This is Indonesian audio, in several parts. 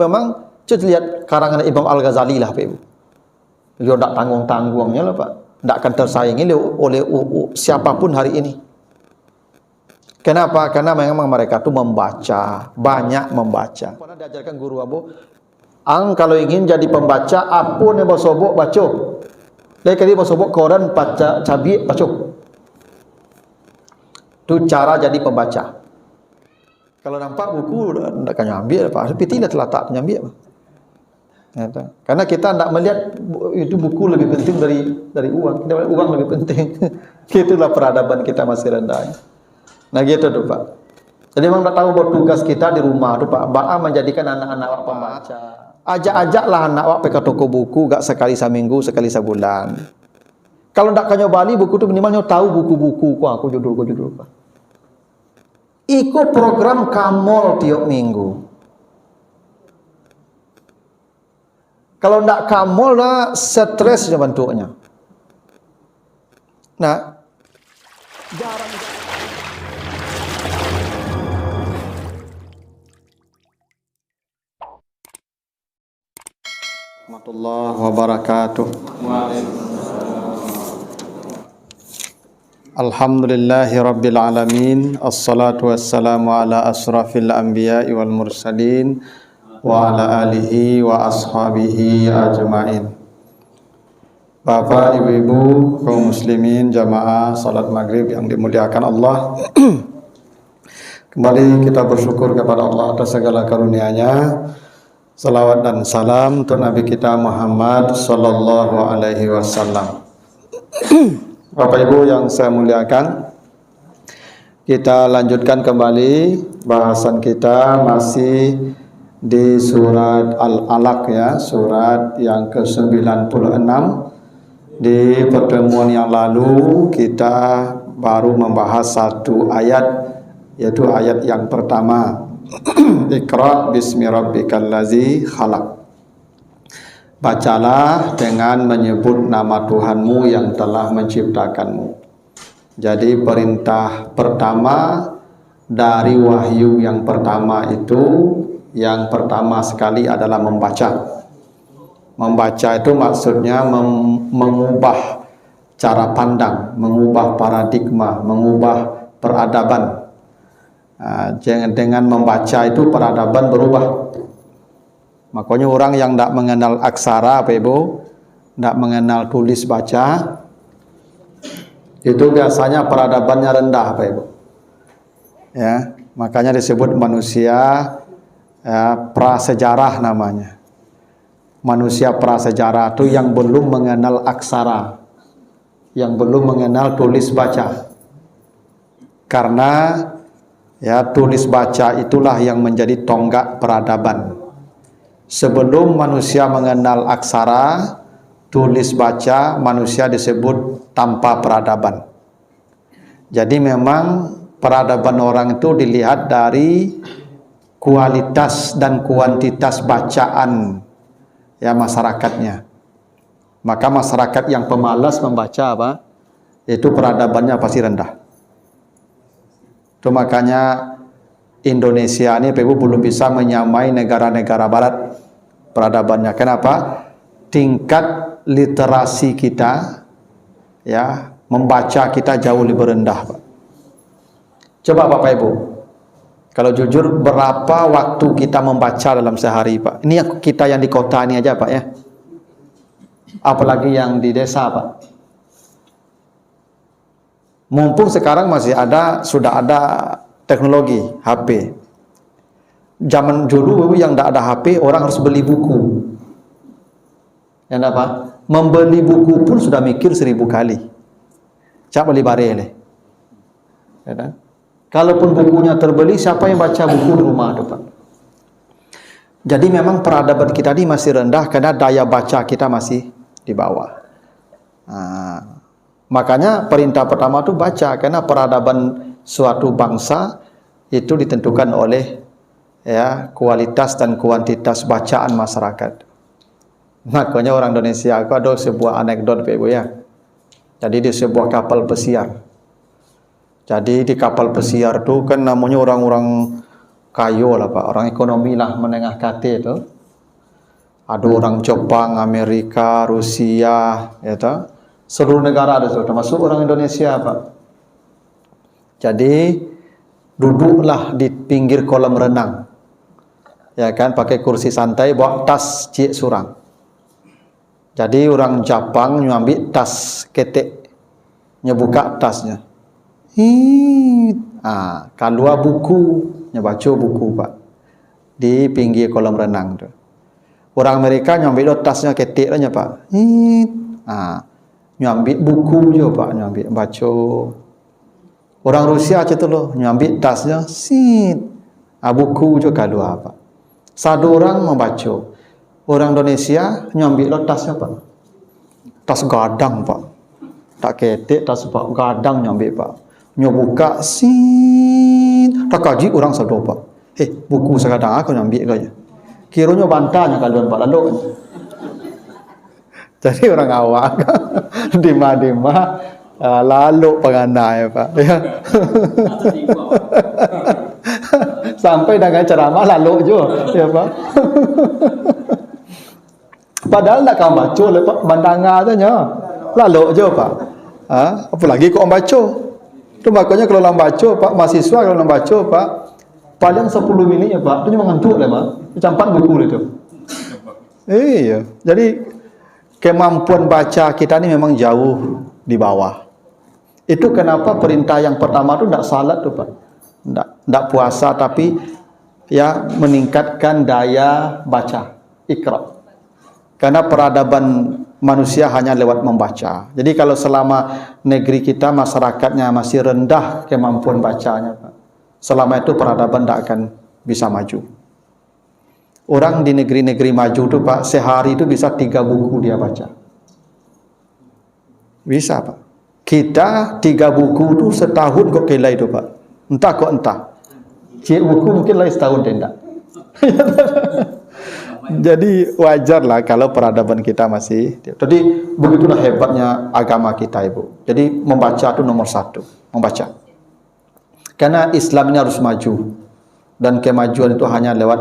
memang coba lihat karangan Imam Al-Ghazali lah Pak Ibu. Beliau tidak tanggung-tanggungnya lah Pak. Tidak akan tersaingi oleh siapapun hari ini. Kenapa? Karena memang mereka tuh membaca, banyak membaca. Pernah diajarkan guru Abu, kalau ingin jadi pembaca, apa yang bosobok baca. Dari kali bosobok koran baca cabi baca. Itu cara jadi pembaca. Kalau nampak buku tidak akan nyambil Pak. Tapi tidak terletak nyambil. Karena kita tidak melihat itu buku lebih penting dari uang. Kita melihat uang lebih penting. Itulah peradaban kita masih rendah. Nah gitu tuh Pak. Jadi memang tak tahu bahwa tugas kita di rumah tuh Pak. Ba'a menjadikan anak-anak awak pembaca. Ajak-ajaklah anak awak pergi ke toko buku, gak sekali seminggu, sekali sebulan. Kalau tak kanyo bali buku tu minimalnya tahu buku-buku aku judul Pak. Ikut program Kamol tiap minggu. Kalau tidak Kamol dah stres je bentuknya. Nah, jarang. Warahmatullahi wabarakatuh. Alhamdulillahi rabbil alamin. Assalatu wassalamu ala asrafil anbiya'i wal mursalin wa ala alihi wa ashabihi ajma'in. Bapak, ibu-ibu, kaum muslimin, jamaah salat maghrib yang dimuliakan Allah. Kembali kita bersyukur kepada Allah atas segala karunia-Nya. Salawat dan salam untuk Nabi kita Muhammad sallallahu alaihi wasallam. Bapak Ibu yang saya muliakan, kita lanjutkan kembali bahasan kita masih di surat Al-Alaq ya, surat yang ke-96. Di pertemuan yang lalu kita baru membahas satu ayat, yaitu ayat yang pertama. Iqra bismi rabbikal ladzi khalaq. Bacalah dengan menyebut nama Tuhanmu yang telah menciptakanmu. Jadi perintah pertama dari wahyu yang pertama itu, yang pertama sekali adalah membaca. Membaca itu maksudnya mengubah cara pandang, mengubah paradigma, mengubah peradaban. Dengan membaca itu peradaban berubah. Makanya orang yang tidak mengenal aksara Pak Ibu, tidak mengenal tulis baca, itu biasanya peradabannya rendah Pak Ibu. Ya, makanya disebut manusia prasejarah namanya. Manusia prasejarah itu yang belum mengenal aksara, yang belum mengenal tulis baca. Karena ya tulis baca itulah yang menjadi tonggak peradaban. Sebelum manusia mengenal aksara, tulis baca, manusia disebut tanpa peradaban. Jadi memang peradaban orang itu dilihat dari kualitas dan kuantitas bacaan ya masyarakatnya. Maka masyarakat yang pemalas membaca apa? Itu peradabannya pasti rendah. Itu makanya Indonesia ini Ibu belum bisa menyamai negara-negara barat peradabannya. Kenapa? Tingkat literasi kita ya membaca kita jauh lebih rendah Pak. Coba Bapak Ibu, kalau jujur berapa waktu kita membaca dalam sehari Pak? Ini kita yang di kota ini aja Pak ya. Apalagi yang di desa Pak. Mumpung sekarang masih ada, sudah ada teknologi HP. Zaman dulu yang tidak ada HP, orang harus beli buku. Yang apa? Membeli buku pun sudah mikir 1000 kali. Siapa beli barele? Ya kan? Kalaupun bukunya terbeli, siapa yang baca buku di rumah depan? Jadi memang peradaban kita ini masih rendah karena daya baca kita masih di bawah. Makanya perintah pertama itu baca, karena peradaban suatu bangsa itu ditentukan oleh ya kualitas dan kuantitas bacaan masyarakat. Makanya orang Indonesia itu ada sebuah anekdot Pak Ibu ya. Jadi di sebuah kapal pesiar. Jadi di kapal pesiar itu kan namanya orang-orang kayo lah Pak, orang ekonomi lah menengah kate itu. Ada orang Jepang, Amerika, Rusia, ya toh. Seluruh negara ada tuh, termasuk orang Indonesia Pak. Jadi duduklah di pinggir kolam renang, ya kan, pakai kursi santai, bawa tas cik surang. Jadi orang Jepang nyambil tas ketek, nyebuka tasnya. Keluar buku, nyebaca buku Pak, di pinggir kolam renang tuh. Orang Amerika nyambil tasnya ketek lah Pak. Nyambil buku je Pak, nyambil baca. Orang Rusia macam tu loh, nyambil tasnya, buku je keluar Pak. Satu orang membaca. Orang Indonesia nyambil tasnya Pak. Tas gadang Pak. Tak ketek, tas Pak, gadang nyambil Pak. Nyobuka, tak kaji orang satu Pak. Buku segadang aku nyambil kaya. Kiranya bantahnya kalau Pak lalu. Jadi orang awak dima-dima lalu penganai Pak. Ya. Sampai dengan ceramah lalu je, ya Pak. Padahal nak kau baca lepas bandangan tu nya. Lalu je Pak. Apalagi kau baca. Tu makanya kalau orang baca Pak, mahasiswa kalau orang baca Pak, paling 10 minit ya Pak, tu cuma ngantuk lah Pak. Campak buku itu. Iya. Jadi kemampuan baca kita ni memang jauh di bawah. Itu kenapa perintah yang pertama tu tak salat tu Pak. Tak puasa tapi ya meningkatkan daya baca, ikra. Karena peradaban manusia hanya lewat membaca. Jadi kalau selama negeri kita masyarakatnya masih rendah kemampuan bacanya Pak, selama itu peradaban tak akan bisa maju. Orang di negeri-negeri maju tu Pak, sehari itu bisa 3 buku dia baca. Bisa Pak. Kita 3 buku tu setahun kok kelai tu Pak. Entah kok entah. Cik buku mungkin lain setahun tidak. Jadi wajarlah kalau peradaban kita masih. Jadi begitulah hebatnya agama kita Ibu. Jadi membaca itu nomor 1, membaca. Karena Islam ini harus maju dan kemajuan itu hanya lewat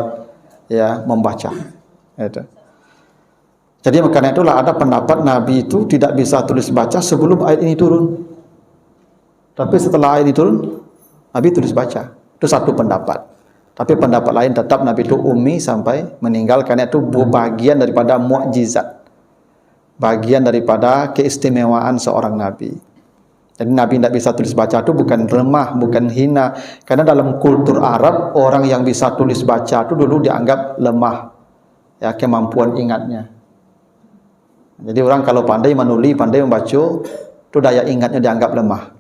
ya membaca. Itu. Jadi makanya itulah ada pendapat Nabi itu tidak bisa tulis baca sebelum ayat ini turun. Tapi setelah ayat ini turun, Nabi tulis baca. Itu satu pendapat. Tapi pendapat lain tetap Nabi itu ummi sampai meninggal, karena itu bagian daripada mukjizat. Bagian daripada keistimewaan seorang Nabi. Jadi Nabi tidak bisa tulis baca itu bukan remah, bukan hina. Karena dalam kultur Arab, orang yang bisa tulis baca itu dulu dianggap lemah. Ya, kemampuan ingatnya. Jadi orang kalau pandai menulis, pandai membaca, itu daya ingatnya dianggap lemah.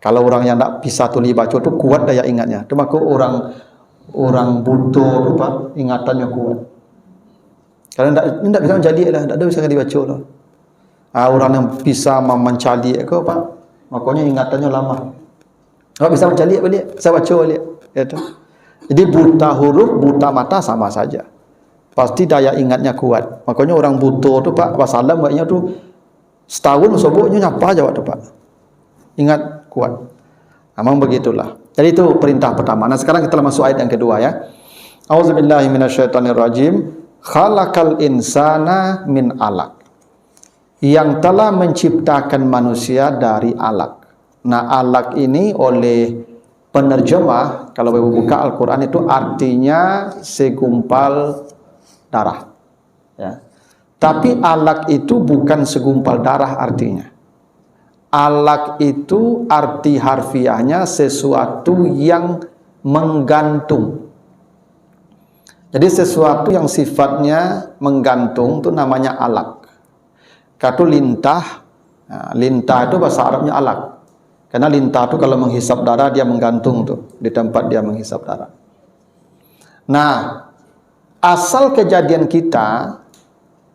Kalau orang yang tak bisa tulis baca itu kuat daya ingatnya. Itu maka orang buta itu Pak, ingatannya kuat. Kalau tidak bisa menjadi lah, tidak ada bisa dibaca lah. Orang yang bisa mencali ke Pak, makanya ingatannya lama. Kalau bisa mencali balik, saya baca balik. Gitu. Jadi buta huruf, buta mata sama saja. Pasti daya ingatnya kuat. Makanya orang buta tu Pak, wassalam maknanya tu setahun sebutnya nyapa aja waktu Pak. Ingat kuat. Memang begitulah. Jadi itu perintah pertama. Nah sekarang kita masuk ayat yang kedua ya. Auzubillahi minasyaitonirrajim. Khalaqal insana min alaq. Yang telah menciptakan manusia dari alaq. Nah alaq ini oleh penerjemah, kalau Ibu buka Al-Quran itu artinya segumpal darah. Ya. Tapi alaq itu bukan segumpal darah artinya. Alaq itu arti harfiahnya sesuatu yang menggantung. Jadi sesuatu yang sifatnya menggantung itu namanya alaq. Kata lintah, nah, lintah itu bahasa Arabnya alaq. Karena lintah itu kalau menghisap darah dia menggantung tuh di tempat dia menghisap darah. Nah, asal kejadian kita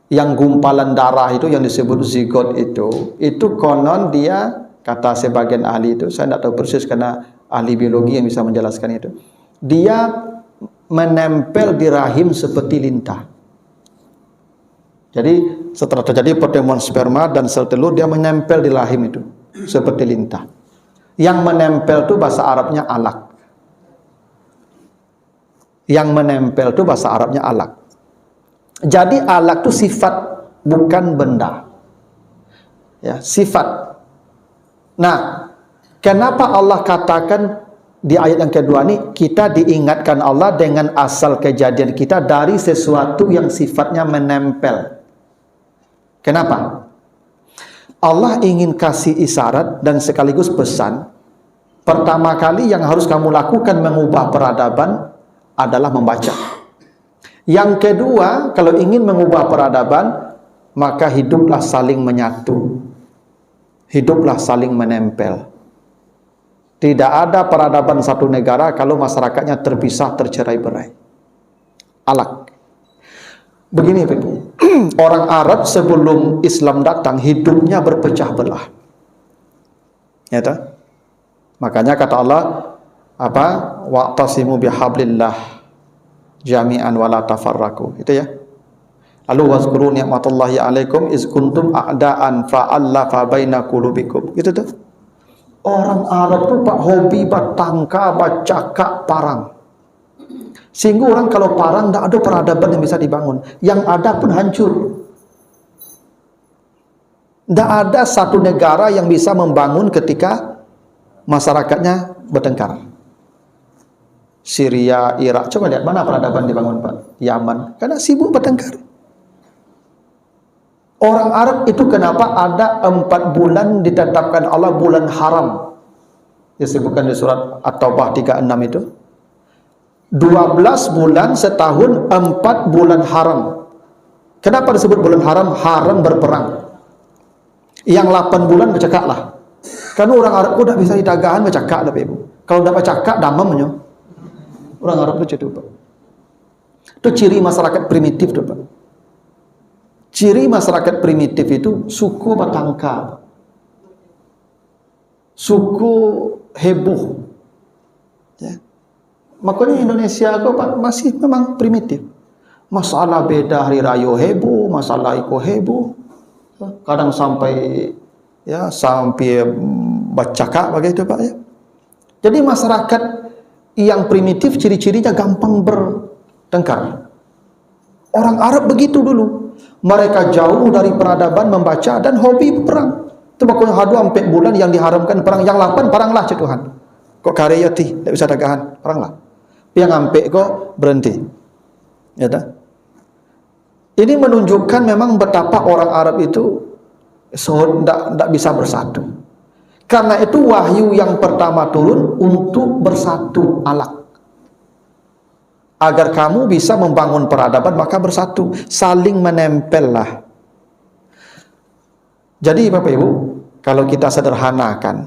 yang gumpalan darah itu yang disebut zigot itu konon dia, kata sebagian ahli itu, saya tidak tahu persis karena ahli biologi yang bisa menjelaskan itu, dia menempel di rahim seperti lintah. Jadi setelah terjadi pertemuan sperma dan sel telur, dia menempel di rahim itu seperti lintah. Yang menempel itu bahasa Arabnya alaq. Yang menempel itu bahasa Arabnya alaq. Jadi alaq itu sifat, bukan benda. Ya, sifat. Nah, kenapa Allah katakan di ayat yang kedua ini, kita diingatkan Allah dengan asal kejadian kita dari sesuatu yang sifatnya menempel. Kenapa? Allah ingin kasih isyarat dan sekaligus pesan. Pertama kali yang harus kamu lakukan mengubah peradaban adalah membaca. Yang kedua, kalau ingin mengubah peradaban, maka hiduplah saling menyatu. Hiduplah saling menempel. Tidak ada peradaban satu negara kalau masyarakatnya terpisah, tercerai-berai. Alaq. Begini, Ibu. Orang Arab sebelum Islam datang, hidupnya berpecah belah. Ya tak? Makanya kata Allah, apa? Wa'tasimu bihablillah jami'an wala tafarraqu. Itu ya. Lalu wazkuru ni'matallahi 'alaikum iz kuntum a'daan fa'allafa baina qulubikum. Gitu tuh. Orang Arab tuh Pak hobi bertangka, bercakap, parang. Sehingga orang kalau parang tidak ada peradaban yang bisa dibangun. Yang ada pun hancur. Tidak ada satu negara yang bisa membangun ketika masyarakatnya bertengkar. Syria, Irak, coba lihat mana peradaban dibangun Pak? Yaman, karena sibuk bertengkar. Orang Arab itu kenapa ada 4 bulan ditetapkan Allah bulan haram? Disebutkan di surat At-Taubah 36 itu. 12 bulan setahun, 4 bulan haram. Kenapa disebut bulan haram? Haram berperang. Yang 8 bulan bercakap lah. Karena orang Arab itu tidak bisa ditagahan bercakap lah Ibu. Kalau tidak bercakap, damamnya. Orang Arab itu gitu Pak. Itu ciri masyarakat primitif tuh Pak. Ciri masyarakat primitif itu suku bertangka, suku heboh. Ya. Makanya Indonesia kok Pak masih memang primitif. Masalah beda hari raya heboh, masalah iko heboh. Kadang sampai bercakap begitu Pak ya. Jadi masyarakat yang primitif ciri-cirinya gampang bertengkar. Orang Arab begitu dulu. Mereka jauh dari peradaban membaca dan hobi perang. Itu makanya hadu 4 bulan yang diharamkan perang, yang 8 peranglah Tuhan. Kok karyati tidak bisa dagahan, peranglah. Yang ampe kok berhenti. Ya dah. Ini menunjukkan memang betapa orang Arab itu tidak bisa bersatu. Karena itu wahyu yang pertama turun untuk bersatu, alaq. Agar kamu bisa membangun peradaban, maka bersatu, saling menempellah. Jadi Bapak Ibu, kalau kita sederhanakan,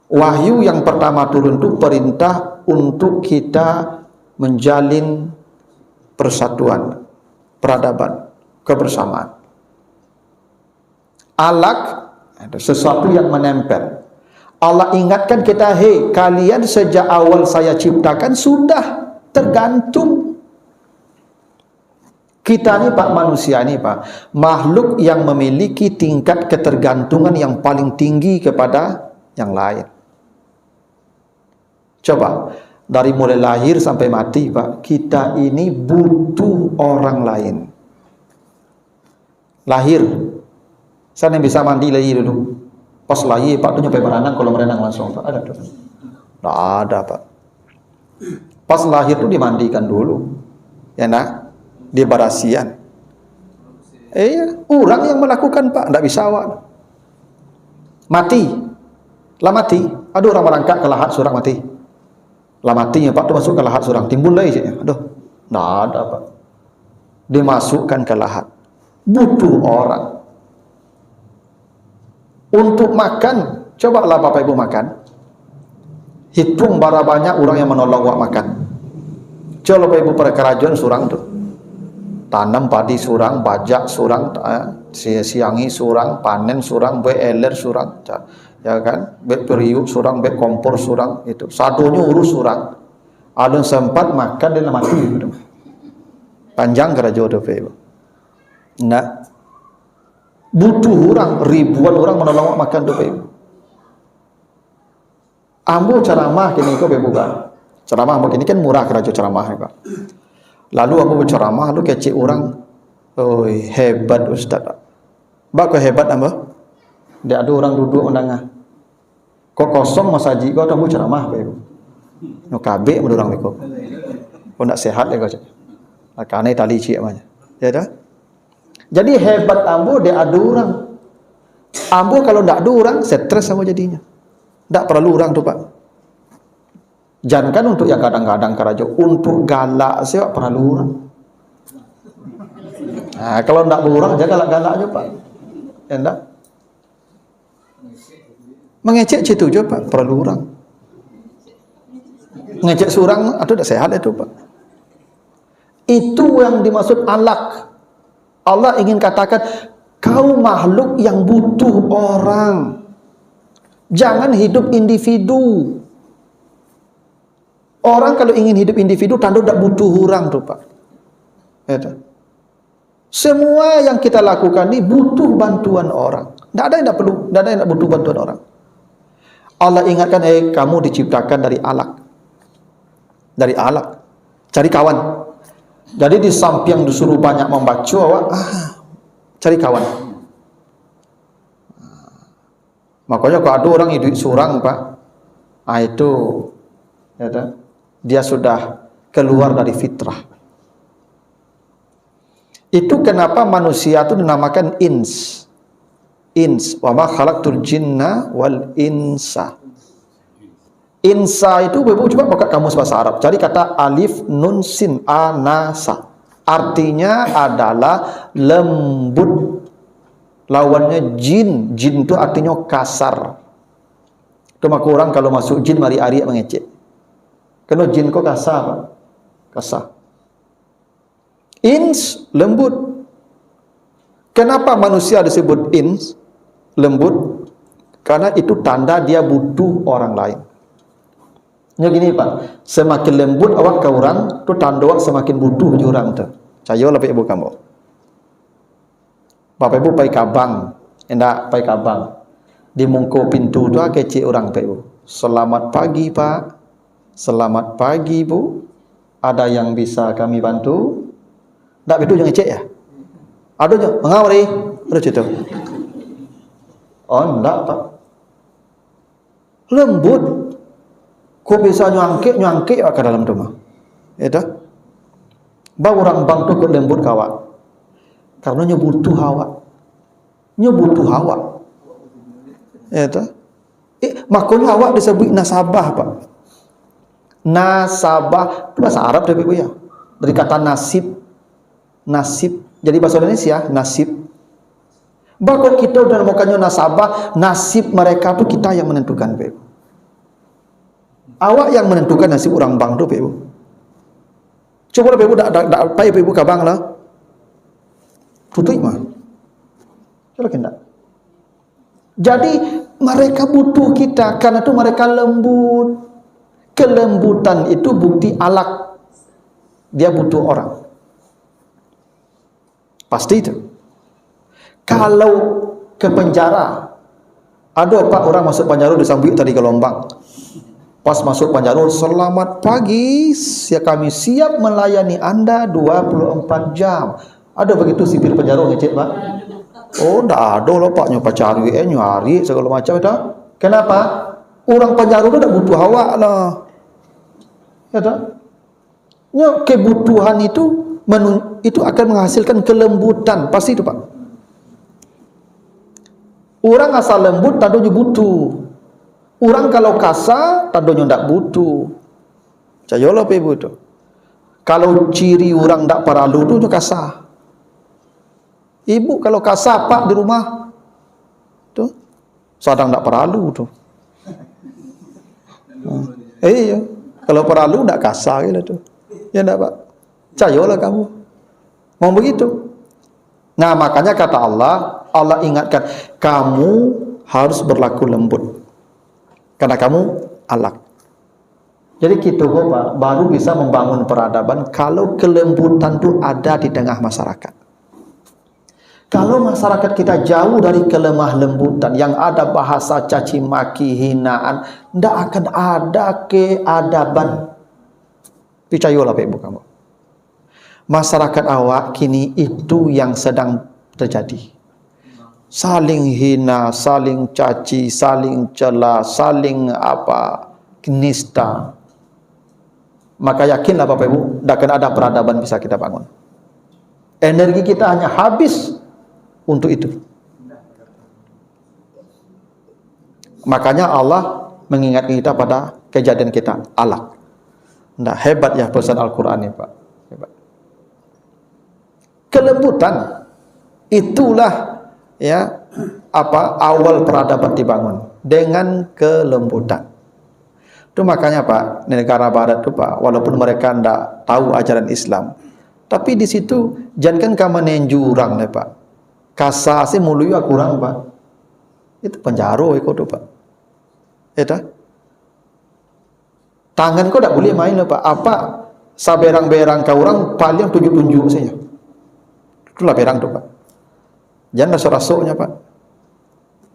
wahyu yang pertama turun itu perintah untuk kita menjalin persatuan, peradaban, kebersamaan. Alaq, sesuatu yang menempel. Allah ingatkan kita, hei kalian sejak awal saya ciptakan sudah tergantung. Kita ni Pak, manusia ni Pak, makhluk yang memiliki tingkat ketergantungan yang paling tinggi kepada yang lain. Coba, dari mulai lahir sampai mati Pak, kita ini butuh orang lain. Lahir, saya yang bisa mandi lagi dulu. Pas lahir Pak tu nyampe berenang, kalau berenang langsung Pak, ada tuh? Tak ada Pak. Pas lahir tu dimandikan dulu, ya nak, di barasian. Orang yang melakukan Pak, tidak bisa awak. Mati, lah mati. Ada orang merangkak ke lahat surang mati. Lah matinya Pak tu masuk ke lahat surang, timbul lagi. Aduh, tidak ada Pak. Dimasukkan ke lahat. Butuh orang. Untuk makan, cobalah Bapak Ibu makan. Hitung berapa banyak orang yang menolong awak makan. Coba Bapak Ibu pada kerajaan surang tu. Tanam padi surang, bajak surang, siangi surang, panen surang, beeler surang, ya kan? Periuk surang, kompor surang, itu. Satunya urus surang. Ada sempat makan dan mati. Panjang kerajaan tu Bapak Ibu. Nah, butuh orang, ribuan orang menolong makan tu Bapak Ibu. Ambo ceramah kini kau buka. Ceramah begini kan murah kerajo ceramah Pak. Lalu ambo berceramah, lalu kecik orang, oh hebat Ustaz. Mbak kok hebat ambo? Dia ada orang duduk undangan. Kok kosong masaji kau tahu ceramah Pak. No kabe orang beko. Kau nak sehat ya kau. Karena tali cik namanya. Ya dah. Jadi hebat ambo dia ada orang. Ambo kalau tak ada orang, stres ambo jadinya. Tak perlu orang tu Pak. Jangankan untuk yang kadang-kadang kerajo, untuk galak saya perlu orang. Nah, kalau tak berurang, jangan galak-galak aja Pak. Ya tak? Mengecek situ je Pak, perlu orang. Mengecek seorang, itu tak sehat itu Pak. Itu yang dimaksud alak. Allah ingin katakan, kau makhluk yang butuh orang. Jangan hidup individu. Orang kalau ingin hidup individu, tanda tak butuh orang tu Pak. Ya, semua yang kita lakukan ini butuh bantuan orang. Tak ada yang tak perlu, tak ada yang tak butuh bantuan orang. Allah ingatkan, kamu diciptakan dari alak. Dari alak. Cari kawan. Jadi di samping disuruh banyak membaca, awak cari kawan. Makanya kalau ada orang hidup seorang Pak, itu ya tak? Dia sudah keluar dari fitrah. Itu kenapa manusia itu dinamakan ins. Ins, wa ma khalaqtul jinna wal insa. Insa itu Ibu coba buka kamus bahasa Arab. Cari kata alif nun sin anasa. Artinya adalah lembut. Lawannya jin. Jin itu artinya kasar. Itu maka orang kalau masuk jin mari ari mengecek. Kena jin kok kasar Pak. Kasar. Ins lembut. Kenapa manusia disebut ins lembut? Karena itu tanda dia butuh orang lain. Ya gini Pak, semakin lembut awak ke orang, tu tanda awak semakin butuh je orang tu. Cayo lah ibu kamu. Bapak ibu pai kabang, endak pai kabang. Di mungko pintu tu kecik orang Pak ibu. Selamat pagi Pak. Selamat pagi Bu. Ada yang bisa kami bantu? Tak betul jangan cek ya. Ada je, mengawari. Ada cerita. Oh, enggak Pak. Lembut. Kau bisa nyangkik ke dalam rumah. Itu. Bawa orang bantu ke lembut kawak. Karena nya butuh hawa. Nya butuh hawa. Itu. Makanya awak disebut nasabah Pak. Nasabah itu bahasa Arab tapi Bu ya. Dari kata nasib. Nasib. Jadi bahasa Indonesia nasib. Bahkan kita udah makanya nasabah, nasib mereka itu kita yang menentukan Bu. Awak yang menentukan nasib orang bang tu Bu. Coba lah Bu dak pai Bu ka bang lah. Tutup mah. Coba kendak. Jadi mereka butuh kita karena itu mereka lembut. Kelembutan itu bukti alak. Dia butuh orang. Pasti itu. Kalau ke penjara, ada Pak orang masuk penjara disambut tadi gelombang. Pas masuk penjara, selamat pagi, kami siap melayani Anda 24 jam. Ada begitu sipir penjara ngecek Pak? Oh, tak ada loh Pak, nyoba cari, nyari segala macam itu. Kenapa? Orang penjara itu tak butuh awak lah. Ya tak? Kebutuhan itu akan menghasilkan kelembutan, pasti itu Pak. Orang asal lembut tandanya butuh. Orang kalau kasar tandanya tidak butuh. Cayolah Ibu itu. Kalau ciri orang tidak perlu itu kasar. Ibu kalau kasar Pak di rumah tuh sedang tidak perlu tuh. Iya. Kalau perlu tidak kasar gitu tuh. Ya tidak Pak. Cayolah kamu. Mau begitu. Nah makanya kata Allah ingatkan, kamu harus berlaku lembut. Karena kamu alak. Jadi kita Pak, baru bisa membangun peradaban kalau kelembutan itu ada di tengah masyarakat. Kalau masyarakat kita jauh dari kelemah lembutan, yang ada bahasa caci maki, hinaan, tidak akan ada keadaban. Percayalah Pak Ibu kamu. Masyarakat awak kini itu yang sedang terjadi. Saling hina, saling caci, saling cela, saling nista. Maka yakinlah Bapak Ibu, tidak akan ada peradaban bisa kita bangun. Energi kita hanya habis untuk itu. Makanya Allah mengingatkan kita pada kejadian kita, Alaq. Nah, hebat ya pesan Al-Quran ini Pak. Hebat. Kelembutan itulah ya awal peradaban dibangun dengan kelembutan. Itu makanya Pak, negara barat itu Pak, walaupun mereka tidak tahu ajaran Islam, tapi di situ jangan kamu nenjurang nih Pak. Kasasi mulu ya kurang Pak. Itu penjara itu Pak. Itu. Tangan kau tak boleh main Pak. Saberang-berang kau orang paling tunjuk-tunjuk saja. Itulah berang tuh Pak. Jangan rasuk-rasuknya Pak.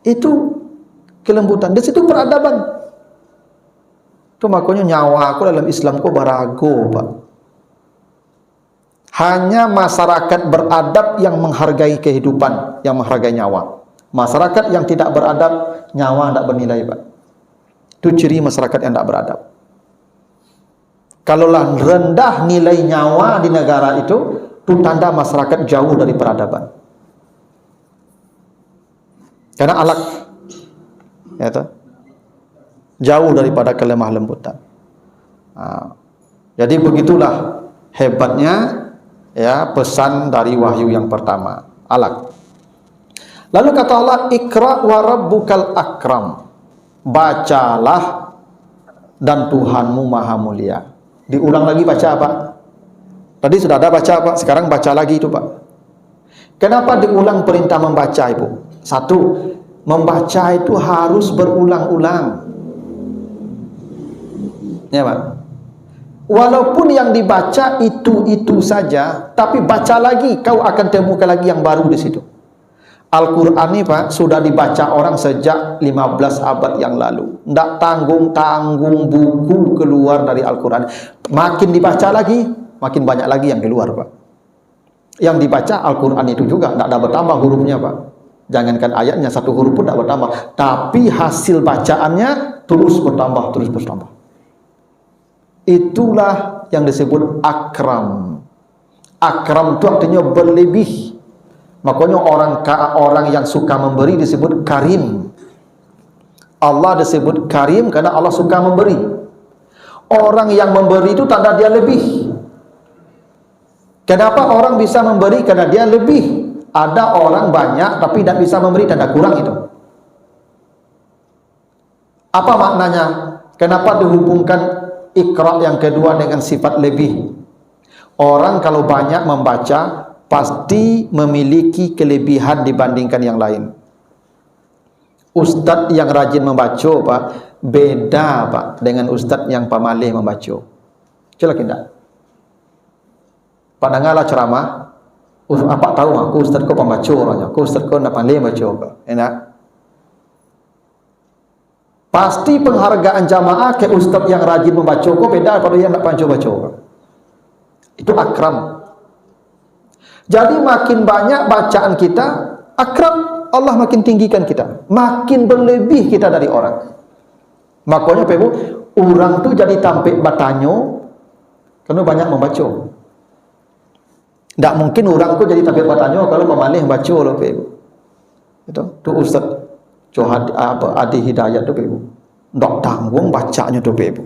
Itu kelembutan. Di situ peradaban. Itu makanya nyawa aku dalam Islam kok barago Pak. Hanya masyarakat beradab yang menghargai kehidupan, yang menghargai nyawa. Masyarakat yang tidak beradab, nyawa tidak bernilai Pak. Itu ciri masyarakat yang tidak beradab. Kalaulah rendah nilai nyawa di negara itu tanda masyarakat jauh dari peradaban. Karena Alaq ya toh, jauh daripada kelemah lembutan. Jadi begitulah hebatnya ya pesan dari wahyu yang pertama, Alaq. Lalu kata Allah, Iqra wa rabbukal akram. Bacalah dan Tuhanmu maha mulia. Diulang lagi baca Pak. Tadi sudah ada baca Pak, sekarang baca lagi itu Pak. Kenapa diulang perintah membaca Ibu? Satu, membaca itu harus berulang-ulang. Ya Pak. Walaupun yang dibaca itu saja, tapi baca lagi, kau akan temukan lagi yang baru di situ. Al-Quran ini Pak, sudah dibaca orang sejak 15 abad yang lalu. Tidak tanggung-tanggung buku keluar dari Al-Quran. Makin dibaca lagi, makin banyak lagi yang keluar Pak. Yang dibaca Al-Quran itu juga tidak ada bertambah hurufnya Pak. Jangankan ayatnya, satu huruf pun tidak bertambah. Tapi hasil bacaannya terus bertambah, terus bertambah. Itulah yang disebut akram. Akram itu artinya berlebih. Makanya orang yang suka memberi disebut karim. Allah disebut karim karena Allah suka memberi. Orang yang memberi itu tanda dia lebih. Kenapa orang bisa memberi? Karena dia lebih. Ada orang banyak tapi tidak bisa memberi, tanda kurang itu. Apa maknanya? Kenapa dihubungkan Iqra yang kedua dengan sifat lebih? Orang kalau banyak membaca pasti memiliki kelebihan dibandingkan yang lain. Ustadz yang rajin membaca Pak, beda Pak dengan ustadz yang pamalih membaca. Coba tidak? Pak dengarlah ceramah, apa tahu aku ustadz kau pembaca orangnya, aku ustadz kau nak pamalih membaca Pak. Enak. Pasti penghargaan jamaah ke ustadz yang rajin membaca kau beda pada yang nak baca-baca Pak. Itu akram. Jadi makin banyak bacaan kita, akram, Allah makin tinggikan kita, makin berlebih kita dari orang. Makanya Pak Ibu, orang tu jadi tampik batanyo karena banyak membaca. Tak mungkin orang tu jadi tampik batanyo kalau pemalih membaca loh Pak Ibu. Itu tu Ustaz Johad Adi Hidayat tu Pak Ibu. Tak tanggung bacanya tu Pak Ibu.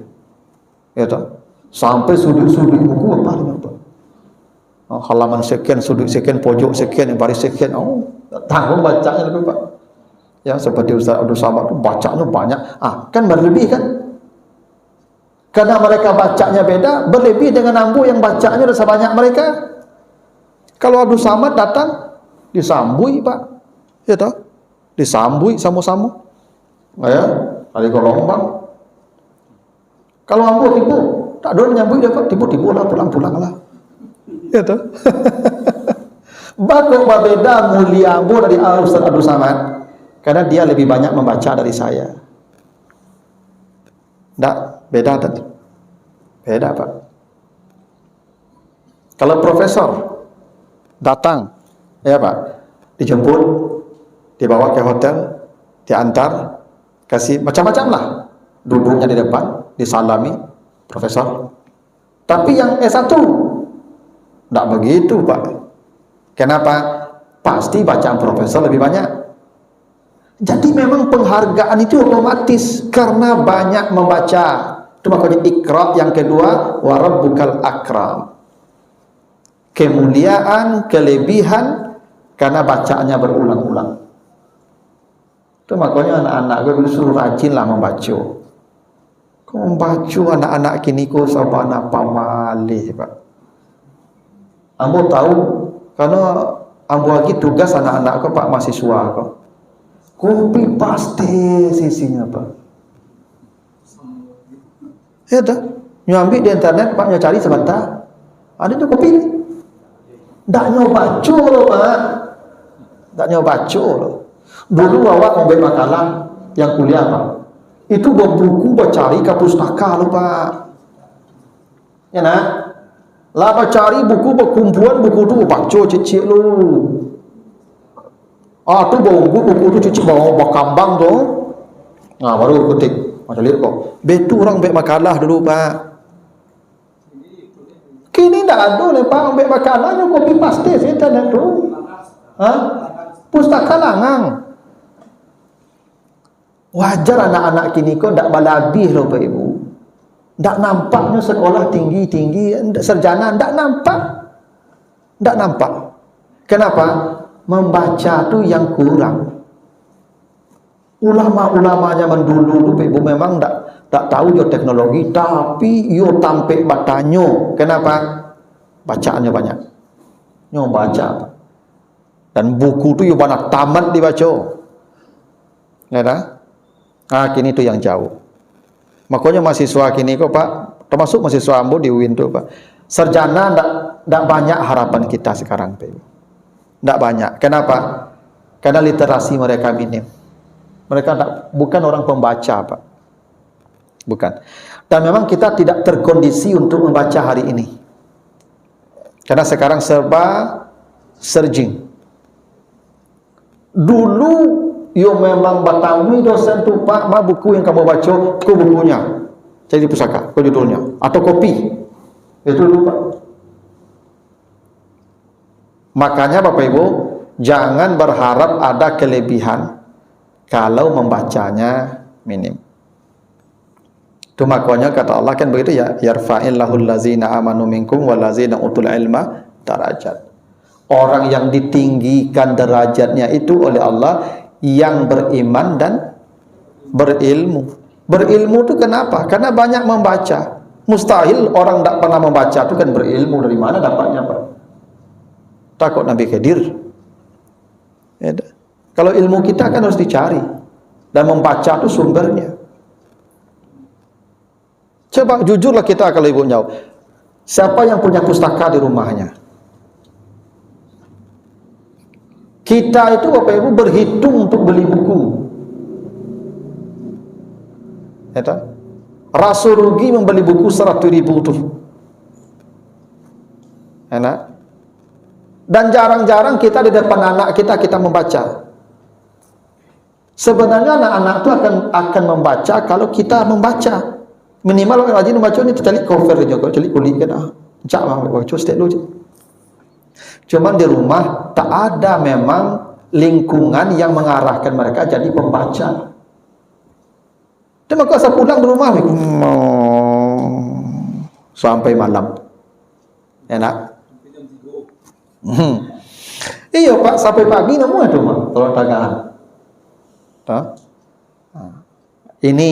Itu sampai sudut-sudut buku apa Pak? Halaman sekian, sudut sekian, pojok sekian, baris sekian. Tanggung bacanya itu Pak. Ya seperti Ustaz Abdul Samad itu bacanya banyak. Kan berlebih kan? Karena mereka bacanya beda, berlebih dengan ambu yang bacanya sudah sebanyak mereka. Kalau Abdul Samad datang, disambui Pak. Ya toh? Disambui sama-sama. Ya, dari gelombang. Kalau ambu tipu, tak ada nyambui dia Pak, tipu-tipu lah, pulang-pulang lah. Ya toh. Bakok beda mulia bu dari Ustaz Abdul Samad karena dia lebih banyak membaca dari saya. Tak beda tadi. Beda Pak. Kalau profesor datang, ya Pak, dijemput, dibawa ke hotel, diantar, kasih macam-macam lah, duduknya di depan, disalami, profesor. Tapi yang S1 tidak begitu Pak. Kenapa? Pasti bacaan profesor lebih banyak. Jadi memang penghargaan itu otomatis karena banyak membaca. Itu makanya Iqra. Yang kedua, wa rabbukal akram. Kemuliaan, kelebihan karena bacaannya berulang-ulang. Itu makanya anak-anak gue dulu suruh rajinlah membaca. Kau membaca anak-anak kini kau sama anak pamalih Pak. Ambo tahu karena ambo lagi tugas anak-anak kau Pak mahasiswa kau. Kopi pasti sisinya Pak. Ya dah, nyambi di internet Pak, cari sebentar. Ada tuh kopi. Ndak nyoba loh Pak. Ndak nyoba loh. Dulu awak ambil makalah yang kuliah Pak. Itu bawa buku, bawa cari ke pustaka loh Pak. Ya nak? Lah bawa cari buku, bawa kumpulan buku tu baca cicik lu. Ah tu bawa buku tu cicik bawa kambang tu. Nah baru ketik. Macam lihat kok. Betu orang ambil makalah dulu Pak. Kini tak ada le Pak ambil makalahnya kopi pasti internet tu. Pustaka langang. Wajar anak-anak kini kok tak balabih loh Pak Ibu. Tak nampaknya sekolah tinggi-tinggi, sarjana tak nampak. Tak nampak. Kenapa? Membaca tu yang kurang. Ulama-ulamanya mendulu Pak Ibu memang tak tahu yo teknologi, tapi yo tampik batanyo. Kenapa? Bacaannya banyak. Nyo baca. Dan buku tu yo banyak tamat dibaca. Ya dah? Kini tu yang jauh. Makanya mahasiswa kini kok Pak, termasuk mahasiswa ambo di UIN tu Pak. Sarjana tak banyak harapan kita sekarang Pak. Tak banyak. Kenapa? Karena literasi mereka minim. Mereka bukan orang pembaca Pak. Bukan. Dan memang kita tidak terkondisi untuk membaca hari ini. Karena sekarang serba searching. Dulu yo memang batami dosen tu Pak, buku yang kamu baca, ku bukunya. Jadi pusaka, ku judulnya atau kopi. Itu dulu Pak. Makanya Bapak Ibu, jangan berharap ada kelebihan kalau membacanya minim. Itu makanya kata Allah kan begitu ya, yarfa'illahul ladzina amanu minkum wal ladzina utul ilma darajat. Orang yang ditinggikan derajatnya itu oleh Allah yang beriman dan berilmu. Berilmu itu kenapa? Karena banyak membaca. Mustahil orang tak pernah membaca itu kan berilmu. Dari mana dapatnya Pak? Takut Nabi Khidir. Ya, kalau ilmu kita kan harus dicari. Dan membaca itu sumbernya. Coba jujurlah kita kalau ibu jawab. Siapa yang punya pustaka di rumahnya? Kita itu Bapak Ibu berhitung untuk beli buku. Rasa rugi membeli buku 100.000 tu. Enak. Dan jarang-jarang kita di depan anak kita membaca. Sebenarnya anak-anak itu akan membaca kalau kita membaca. Minimal orang rajin membaca ni cari cover juga, cari kulit kan. Cak bang baca step dulu. Cuman di rumah tak ada memang lingkungan yang mengarahkan mereka jadi pembaca. Dan maka saya pulang di rumah sampai malam. Enak. Iya Pak, sampai pagi namun itu Pak, kalau dagangan. Ini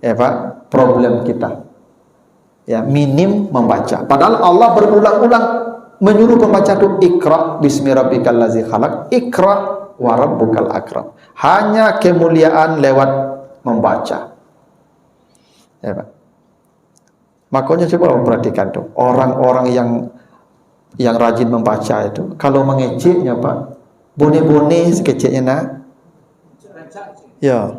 ya Pak, problem kita. Ya, minim membaca. Padahal Allah berulang-ulang menyuruh pembaca itu Iqra bismi rabbikal ladzi khalaq, Iqra wa rabbukal akram. Hanya kemuliaan lewat membaca. Ya, Pak. Makanya coba perhatikan tuh, orang-orang yang rajin membaca itu, kalau mengeceknya Pak, bone-bone sekeceknya nak. Ya.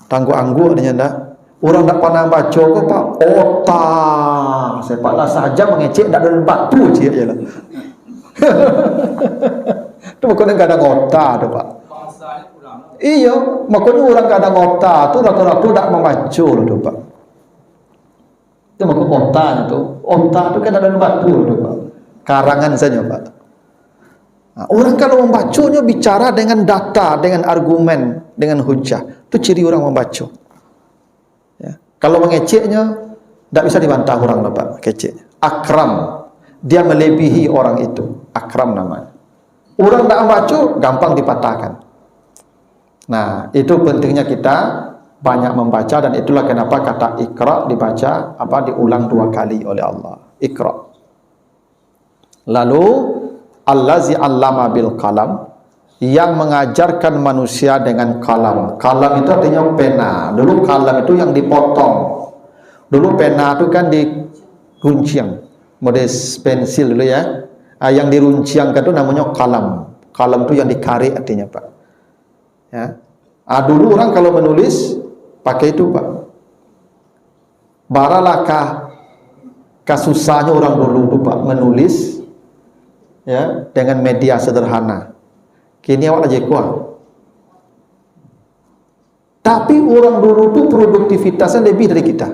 Tangguh-angguh adanya nak. Orang tak pernah baca kok Pak, otak sepatlah saja mengecek tak ada batu je lah. Tu makanya kadang otak tu Pak. Iya, makanya orang kadang otak tu rata-rata tak membaca tu Pak. Itu makanya otaknya tu. Otak tu kan ada batu tu Pak. Karangan saja Pak. Nah, orang kalau membacanya bicara dengan data, dengan argumen, dengan hujah. Itu ciri orang membaca. Ya. Kalau mengeceknya tidak bisa dibantah orang lah Pak, keceknya. Akram, dia melebihi orang itu. Akram namanya. Orang tak membaca, gampang dipatahkan. Nah, itu pentingnya kita banyak membaca, dan itulah kenapa kata Iqra dibaca diulang 2 kali oleh Allah. Iqra. Lalu Allazi 'allama bil qalam, yang mengajarkan manusia dengan kalam. Kalam itu artinya pena. Dulu kalam itu yang dipotong. Dulu pena itu kan diruncing, model pensil dulu ya. Yang diruncingkan itu namanya kalam. Kalam itu yang dikarik artinya Pak. Ya. Dulu orang kalau menulis pakai itu Pak. Baralakah kasusahnya orang dulu itu Pak menulis ya dengan media sederhana. Kini awak aja kuat. Tapi orang dulu itu produktivitasnya lebih dari kita.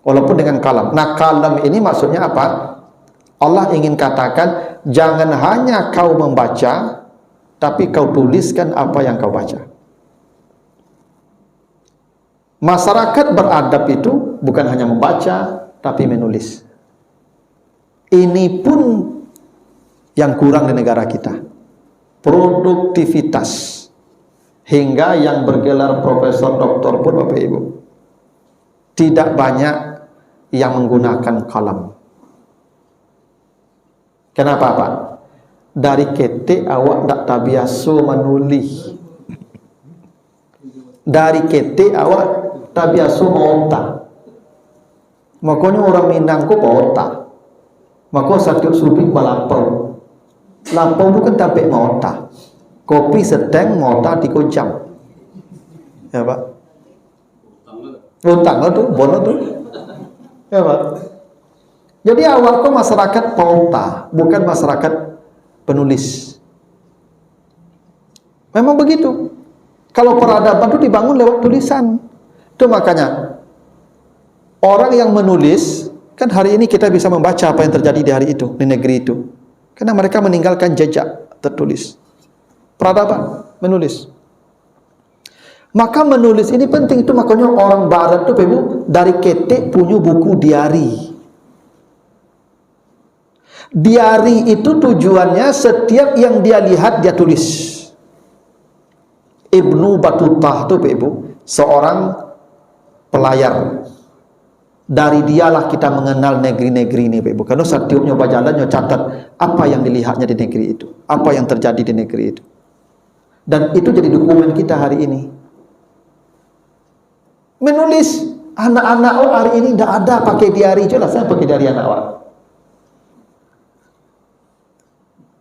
Walaupun dengan kalam. Nah, kalam ini maksudnya apa? Allah ingin katakan, jangan hanya kau membaca, tapi kau tuliskan apa yang kau baca. Masyarakat beradab itu bukan hanya membaca, tapi menulis. Ini pun yang kurang di negara kita. Produktivitas. Hingga yang bergelar profesor, doktor pun Bapak Ibu, tidak banyak yang menggunakan kalam. Kenapa Pak? Dari ketik awak tak biasa menulis. Dari ketik awak tak biasa otak. Makanya orang Minang ku otak. Maka satu supi balapau. Lampau bukan tapi otak. Kopi sedang otak 3 jam. Ya Pak. Utang lah tu, bono tu. Ya Pak. Jadi awak tu masyarakat pauta, bukan masyarakat penulis. Memang begitu. Kalau peradaban itu dibangun lewat tulisan. Itu makanya orang yang menulis, kan hari ini kita bisa membaca apa yang terjadi di hari itu, di negeri itu. Karena mereka meninggalkan jejak tertulis. Peradaban, menulis. Maka menulis ini penting. Itu makanya orang barat itu dari ketik punya buku diari. Diari itu tujuannya setiap yang dia lihat dia tulis. Ibnu Battuta itu Ibu, seorang pelayar. Dari dialah kita mengenal negeri-negeri ini Ibu. Karena setiap nyoba jalan nyoba catat apa yang dilihatnya di negeri itu, apa yang terjadi di negeri itu. Dan itu jadi dokumen kita hari ini. Menulis anak-anak hari ini tidak ada pakai diari, jelas saya pakai diari anak awak.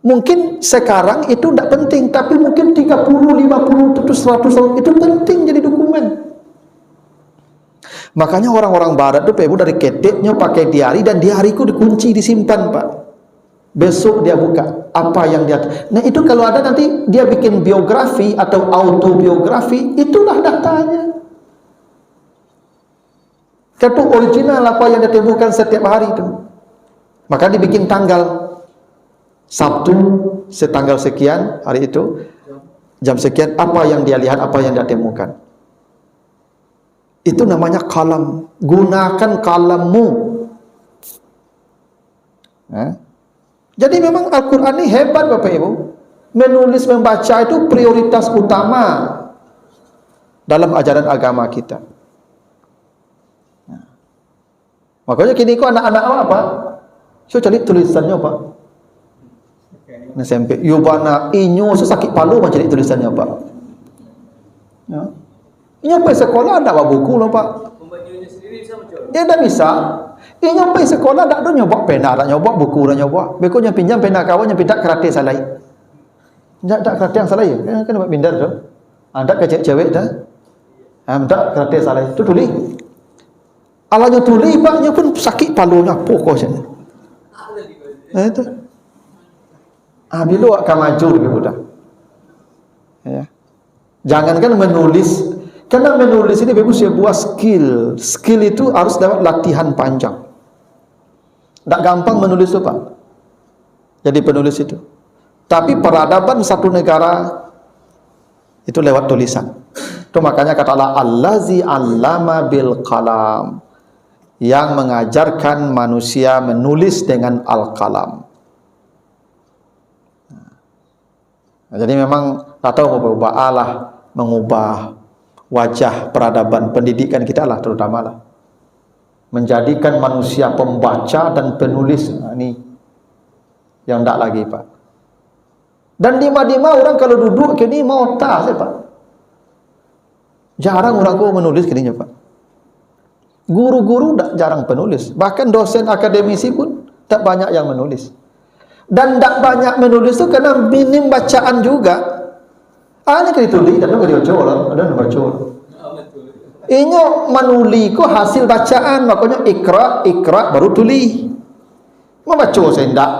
Mungkin sekarang itu tidak penting, tapi mungkin 30, 50, 100 tahun itu penting jadi dokumen. Makanya orang-orang barat itu Ibu dari ketiknya pakai diari, dan diari itu dikunci, disimpan Pak. Besok dia buka apa yang dia. Nah itu kalau ada nanti dia bikin biografi atau autobiografi, itulah datanya. Itu original apa yang dia temukan setiap hari itu. Maka dibikin tanggal Sabtu setanggal sekian hari itu, jam sekian, apa yang dia lihat, apa yang dia temukan. Itu namanya kalam. Gunakan kalammu. Jadi memang Al-Quran ini hebat Bapak Ibu. Menulis, membaca itu prioritas utama dalam ajaran agama kita. Makanya kini kok anak-anak apa? So cari tulisannya Pak. Nah SMP, yubana inyo sakit palu macam cari tulisannya Pak. Ya. Inyo pergi sekolah ada buku loh Pak. Membacanya sendiri bisa macam. Ya dah bisa. Inyo pergi sekolah tak ada nyoba pena, tak nyoba buku, tak nyoba. Bekonya pinjam pena kawan yang pindah kereta salai. Tak kereta yang salai. Kan buat bindar tu. Ada ke cewek dah. Tak kereta salai. Tu tulis. Alanya tuli paknya pun sakit palunya pokoknya. Nah itu. Bila akan maju gitu dah. Ya. Jangankan menulis, karena menulis ini bagus sebuah skill. Skill itu harus dapat latihan panjang. Tak gampang menulis itu Pak. Jadi penulis itu. Tapi peradaban satu negara itu lewat tulisan. Itu makanya kata Allah, Allazi 'allama bil qalam, yang mengajarkan manusia menulis dengan al-qalam. Nah, jadi memang tak tahu mengubah Allah, mengubah wajah peradaban pendidikan kita lah, terutama lah. Menjadikan manusia pembaca dan penulis. Nah, ini yang tak lagi Pak. Dan di Madinah orang kalau duduk kini mau tak Pak. Jarang orang kau menulis kini Pak. Guru-guru tak jarang penulis. Bahkan dosen akademisi pun tak banyak yang menulis. Dan tak banyak menulis itu karena minim bacaan juga. Ini kena tulis dan kena baca orang, ada nak baca. Inyo manuli ko hasil bacaan, makanya ikra baru tuli. Membaca saya ndak.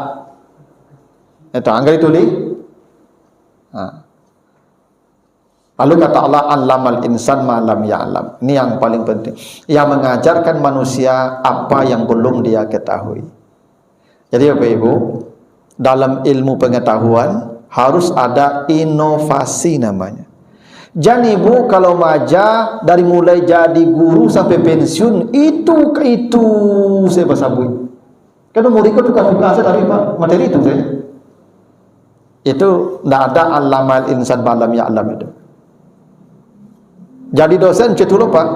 Itu anggar tuli. Lalu kata Allah, allamal insan ma lam ya'lam. Ini yang paling penting. Yang mengajarkan manusia apa yang belum dia ketahui. Jadi Bapak Ibu, dalam ilmu pengetahuan harus ada inovasi namanya. Jadi Bu, kalau maja dari mulai jadi guru sampai pensiun itu saya pasabui. Karena muridku tukar-tukar saya tapi Pak, materi itu saya. Itu tidak ada allamal insan ma lam ya'lam itu. Jadi dosen cetul Pak,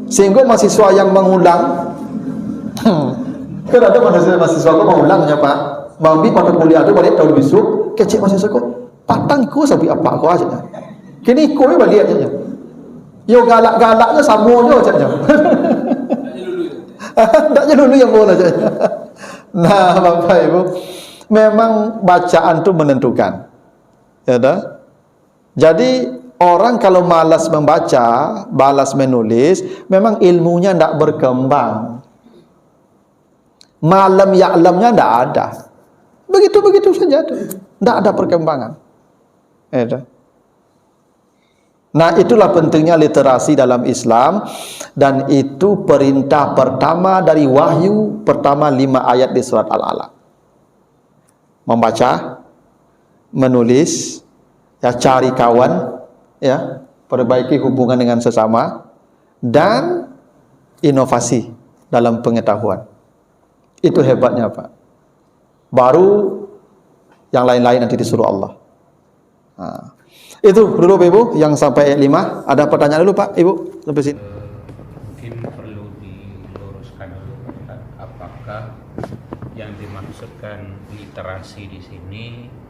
sehingga mahasiswa yang mengulang kan ada mahasiswa kok mengulangnya Pak. Mambi pada kuliah tu balik tahun besok, kecik mahasiswa kok patang ku sampai apa aku aja. Kini ku balik aja. Yo galak-galaknya sama je aja. Taknya dulu yang boleh aja. Nah, Bapak Ibu, memang bacaan tu menentukan. Ya dah. Jadi orang kalau malas membaca, balas menulis, memang ilmunya tidak berkembang. Malam ya'lamnya tidak ada. Begitu-begitu saja tu. Tidak ada perkembangan. Nah, itulah pentingnya literasi dalam Islam, dan itu perintah pertama dari wahyu pertama 5 ayat di surat Al-Alaq. Membaca, menulis, ya, cari kawan, ya, perbaiki hubungan dengan sesama, dan inovasi dalam pengetahuan. Itu hebatnya Pak. Baru yang lain-lain nanti disuruh Allah. Itu dulu Bapak Ibu yang sampai ayat 5. Ada pertanyaan dulu Pak Ibu sampai sini. Mungkin perlu diluruskan dulu Pak, apakah yang dimaksudkan literasi di sini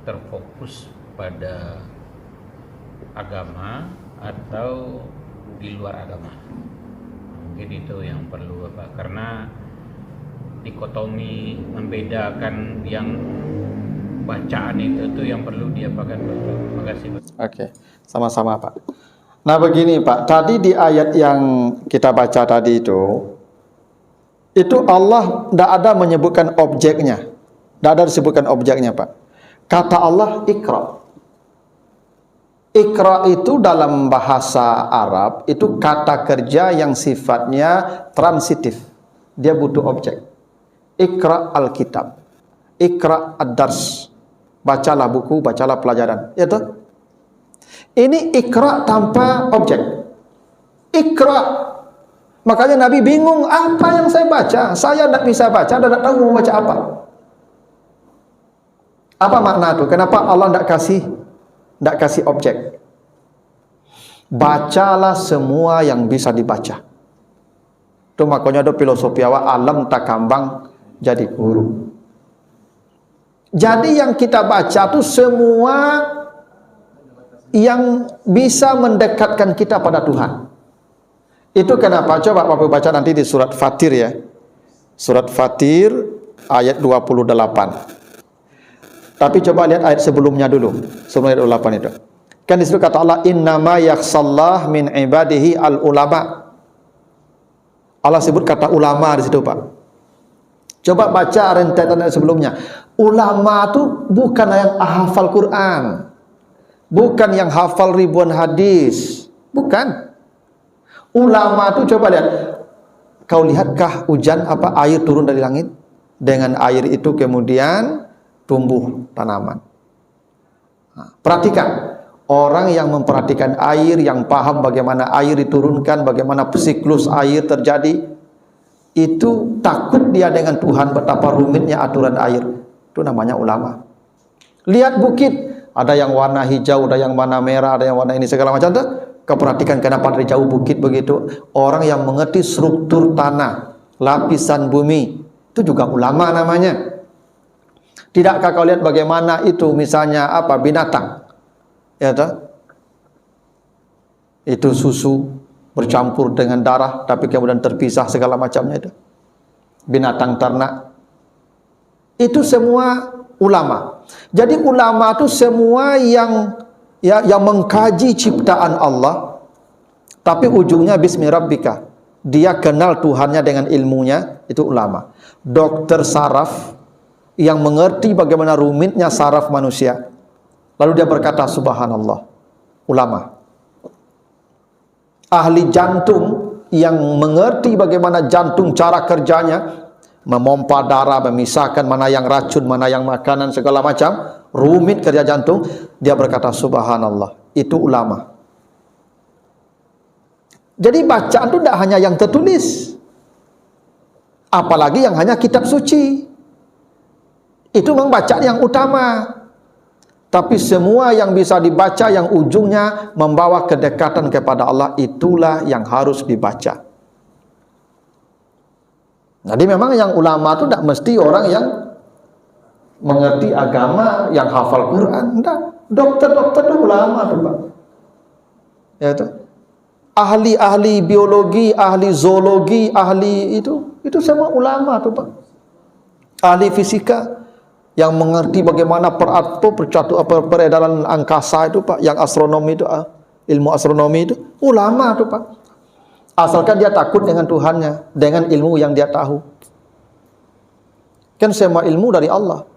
terfokus pada agama atau di luar agama? Mungkin itu yang perlu Bapak, karena dikotomi membedakan yang bacaan itu tuh yang perlu diapakan Bapak. Terima kasih Pak. Oke, sama-sama Pak. Nah begini Pak, tadi di ayat yang kita baca tadi itu Allah tidak ada menyebutkan objeknya, tidak ada disebutkan objeknya Pak. Kata Allah ikra. Ikra itu dalam bahasa Arab itu kata kerja yang sifatnya transitif. Dia butuh objek. Ikra al-kitab, ikra ad-dars, bacalah buku, bacalah pelajaran. Ya toh? Ini ikra tanpa objek. Ikra. Makanya Nabi bingung, apa yang saya baca? Saya tidak bisa baca dan tidak tahu mau baca apa. Apa makna itu? Kenapa Allah tidak kasih objek? Bacalah semua yang bisa dibaca. Itu makanya ada filosofi awal, alam tak kambang jadi guru. Jadi yang kita baca itu semua yang bisa mendekatkan kita pada Tuhan. Itu kenapa? Coba Bapak baca nanti di surat Fatir ya. Surat Fatir ayat 28. Tapi coba lihat ayat sebelumnya dulu. Sebelum ayat 28 itu. Kan disitu kata Allah, innama yakhsallah min ibadihi al-ulama. Allah sebut kata ulama di situ, Pak. Coba baca rentetan sebelumnya. Ulama itu bukan yang hafal Quran, bukan yang hafal ribuan hadis, bukan. Ulama itu coba lihat. Kau lihatkah hujan apa air turun dari langit? Dengan air itu kemudian tumbuh tanaman. Nah, perhatikan. Orang yang memperhatikan air, yang paham bagaimana air diturunkan, bagaimana siklus air terjadi, itu takut dia dengan Tuhan betapa rumitnya aturan air. Itu namanya ulama. Lihat bukit, ada yang warna hijau, ada yang warna merah, ada yang warna ini segala macam tuh. Kau perhatikan kenapa dari jauh bukit begitu. Orang yang mengerti struktur tanah, lapisan bumi, itu juga ulama namanya. Tidakkah kau lihat bagaimana itu misalnya apa binatang? Ya toh? Itu susu bercampur dengan darah tapi kemudian terpisah segala macamnya itu. Binatang ternak. Itu semua ulama. Jadi ulama itu semua yang mengkaji ciptaan Allah tapi ujungnya bismi rabbika. Dia kenal Tuhannya dengan ilmunya, itu ulama. Dokter saraf yang mengerti bagaimana rumitnya saraf manusia. Lalu dia berkata subhanallah, ulama. Ahli jantung yang mengerti bagaimana jantung cara kerjanya, memompa darah, memisahkan mana yang racun, mana yang makanan, segala macam, rumit kerja jantung, dia berkata subhanallah, itu ulama. Jadi bacaan itu tidak hanya yang tertulis, apalagi yang hanya kitab suci. Itu memang bacaan yang utama. Tapi semua yang bisa dibaca yang ujungnya membawa kedekatan kepada Allah, itulah yang harus dibaca. Jadi memang yang ulama itu tidak mesti orang yang mengerti agama, yang hafal Quran. Tidak. Dokter-dokter itu ulama tuh, Pak. Ya itu. Ahli-ahli biologi, ahli zoologi, ahli itu semua ulama tuh, Pak. Ahli fisika yang mengerti bagaimana peredaran angkasa itu, Pak, yang astronomi itu, ilmu astronomi itu, ulama itu, Pak. Asalkan dia takut dengan Tuhannya, dengan ilmu yang dia tahu. Kan semua ilmu dari Allah.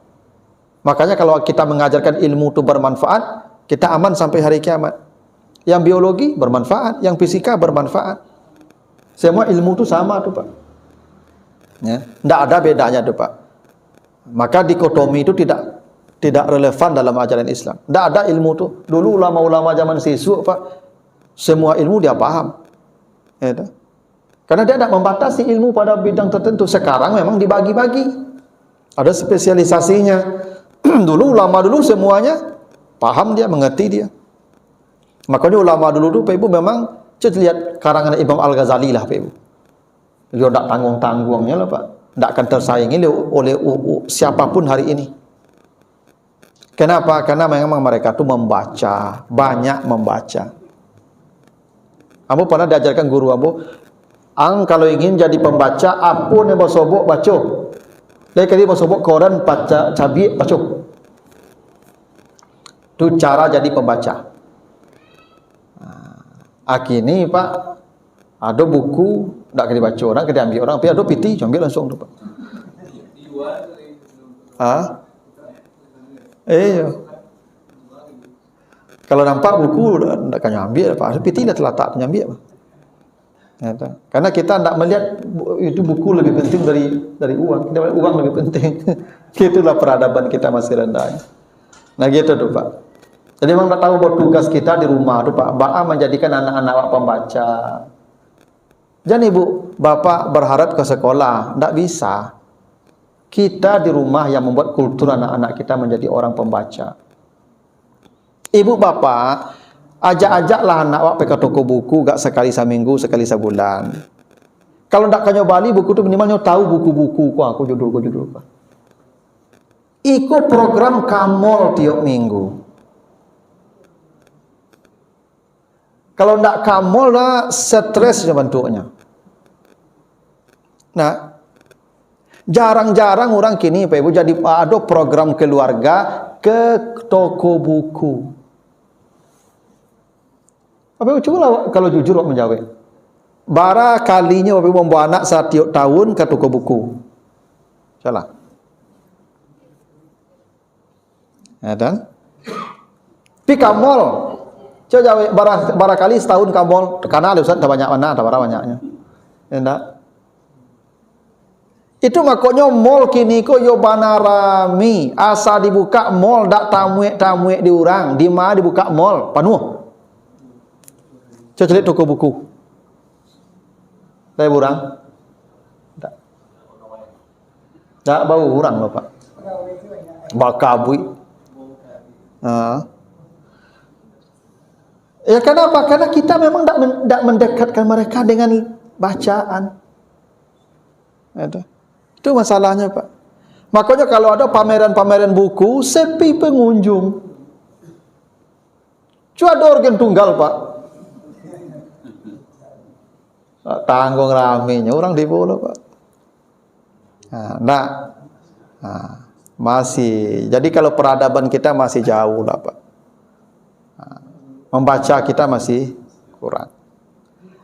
Makanya kalau kita mengajarkan ilmu itu bermanfaat, kita aman sampai hari kiamat. Yang biologi bermanfaat, yang fisika bermanfaat. Semua ilmu itu sama tuh, Pak. Ya, tidak ada bedanya tuh, Pak. Maka dikotomi itu tidak relevan dalam ajaran Islam. Tidak ada ilmu itu. Dulu ulama-ulama zaman siswa, Pak, semua ilmu dia paham. Ya, karena dia tidak membatasi ilmu pada bidang tertentu. Sekarang memang dibagi-bagi. Ada spesialisasinya. Dulu ulama dulu semuanya paham, dia mengerti dia. Makanya ulama dulu Pak Ibu memang lihat karangan Imam Al-Ghazali lah, Pak Ibu. Dia tidak tanggung-tanggungnya lah, Pak. Tidak akan tersaingi oleh siapapun hari ini. Kenapa? Karena memang mereka itu membaca, banyak membaca. Ambo pernah diajarkan guru ambo, kalau ingin jadi pembaca, apa yang bosobok baca. Dari kali bosobok koran baca cabi baca. Itu cara jadi pembaca. Akini, Pak, ada buku tidak kena baca orang, kena ambil orang, tapi ada piti, ambil langsung tu, Pak. Kalau nampak buku tidak kena ambil, Pak. Piti dah terletak kena ambil, Pak. Ya, karena kita tidak melihat itu buku lebih penting dari uang. Kita melihat uang lebih penting. Itulah peradaban kita masih rendah. Nah gitu tuh, Pak. Jadi memang tak tahu buat tugas kita di rumah tuh, Pak. Bapak menjadikan anak-anak pembaca. Jangan Ibu, Bapak berharap ke sekolah, tidak bisa. Kita di rumah yang membuat kultur anak-anak kita menjadi orang pembaca. Ibu Bapak, ajak-ajaklah anak awak pergi ke toko buku, gak sekali seminggu, sekali sebulan. Kalau tidak kau nyobali buku itu minimalnya tahu buku-buku aku judul. Ikut program Kamol tiap minggu. Kalau tidak Kamol lah, stres bentuknya. Nah, jarang-jarang orang kini, Pak Ibu, jadi ada program keluarga ke toko buku. Apa Ibu coba kalau jujur menjawab. bara kalinya Bapak Ibu membawa anak setiap tahun ke toko buku. Salah. Ya dan pi ka mall. Coba barangkali setahun ka mall, karena ada Ustaz banyak mana, ada banyaknya. Ya enggak? Itu makanya mall kini ko yo banarami, asa dibuka mall dak tamuek diurang, di mana dibuka mall penuh. Coba lihat toko buku. Saya urang. Tak. Tak bau urang Bapak. Bakabui. Ya kenapa? Karena kita memang tidak mendekatkan mereka dengan bacaan. Itu masalahnya Pak. Makanya kalau ada pameran-pameran buku, sepi pengunjung. Cuma ada organ tunggal Pak. Tanggung ramenya orang di bola Pak. Masih. Jadi kalau peradaban kita masih jauh lah Pak. Membaca kita masih kurang.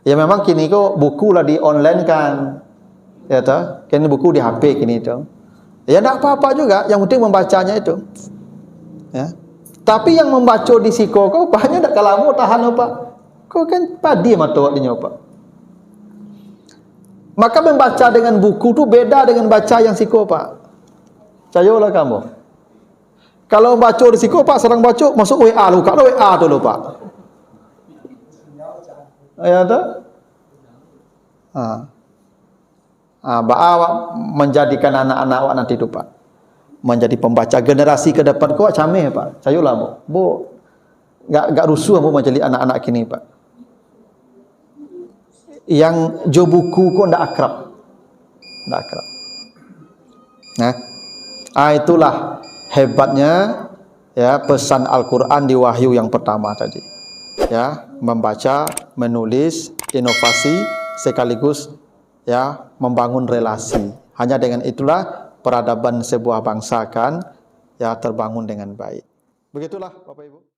Ya memang kini kok buku lah di online kan. Ya toh, kini buku di HP kini itu. Ya enggak apa-apa juga, yang penting membacanya itu. Ya. Tapi yang membaca di siko kau banyak ndak kalamu tahan Pak. Kau kan padi mata waktunya Pak. Maka membaca dengan buku tu beda dengan baca yang siko Pak. Cayolah kamu. Kalau baca di siko Pak, serang baca masuk WA lu, kalau WA tu lu Pak. Ya tu. Bawa menjadikan anak-anak awak nanti tu Pak. Menjadi pembaca generasi ke depan kau cameh Pak. Cayolah bu. Enggak rusuh bu menjadi anak-anak kini Pak. Yang jo buku kau ndak akrab. Ndak akrab. Nah. Itulah hebatnya ya pesan Al-Qur'an di wahyu yang pertama tadi. Ya, membaca, menulis, inovasi sekaligus ya membangun relasi. Hanya dengan itulah peradaban sebuah bangsa akan ya terbangun dengan baik. Begitulah Bapak Ibu.